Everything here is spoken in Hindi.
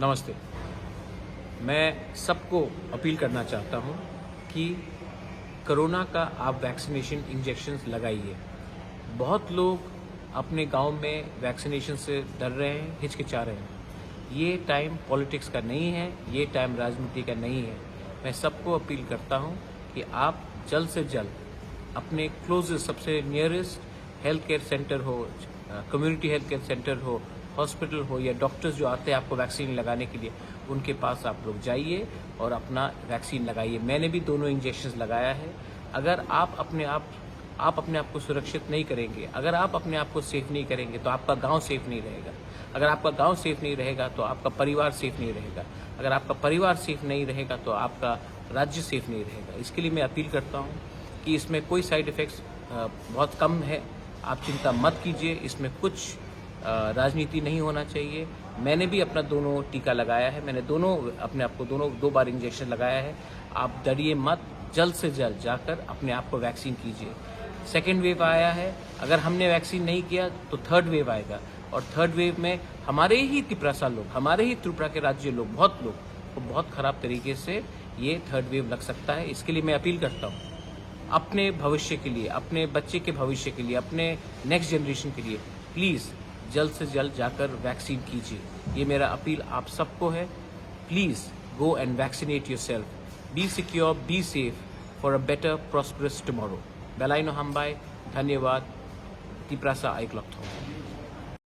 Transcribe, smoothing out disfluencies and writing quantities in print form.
नमस्ते। मैं सबको अपील करना चाहता हूँ कि कोरोना का आप वैक्सीनेशन इंजेक्शंस लगाइए। बहुत लोग अपने गांव में वैक्सीनेशन से डर रहे हैं, हिचकिचा रहे हैं। ये टाइम पॉलिटिक्स का नहीं है, ये टाइम राजनीति का नहीं है। मैं सबको अपील करता हूँ कि आप जल्द से जल्द अपने क्लोजेस्ट, सबसे नियरेस्ट हेल्थ केयर सेंटर हो, कम्युनिटी हेल्थ केयर सेंटर हो, हॉस्पिटल हो या डॉक्टर्स जो आते हैं आपको वैक्सीन लगाने के लिए, उनके पास आप लोग जाइए और अपना वैक्सीन लगाइए। मैंने भी दोनों इंजेक्शंस लगाया है। अगर आप अपने आप को सुरक्षित नहीं करेंगे, अगर आप अपने आप को सेफ नहीं करेंगे तो आपका गांव सेफ नहीं रहेगा। अगर आपका गांव सेफ नहीं रहेगा तो आपका परिवार सेफ नहीं रहेगा। अगर आपका परिवार सेफ नहीं रहेगा तो आपका राज्य सेफ नहीं रहेगा। इसके लिए मैं अपील करता हूँ कि इसमें कोई साइड इफ़ेक्ट्स बहुत कम है। आप चिंता मत कीजिए, इसमें कुछ राजनीति नहीं होना चाहिए। मैंने भी अपना दोनों टीका लगाया है, मैंने अपने आप को दो बार इंजेक्शन लगाया है। आप डरिए मत, जल्द से जल्द जाकर अपने आप को वैक्सीन कीजिए। सेकेंड वेव आया है, अगर हमने वैक्सीन नहीं किया तो थर्ड वेव आएगा, और थर्ड वेव में हमारे ही त्रिपुरा के राज्य लोग, बहुत लोग को बहुत खराब तरीके से ये थर्ड वेव लग सकता है। इसके लिए मैं अपील करता हूँ, अपने भविष्य के लिए, अपने बच्चे के भविष्य के लिए, अपने नेक्स्ट जनरेशन के लिए प्लीज़ जल्द से जल्द जाकर वैक्सीन कीजिए। ये मेरा अपील आप सबको है। Please go and vaccinate yourself. Be secure, be safe for a better prosperous tomorrow. बेलाइनो हम्बाई, धन्यवाद। तिप्रासा आइक्लॉक।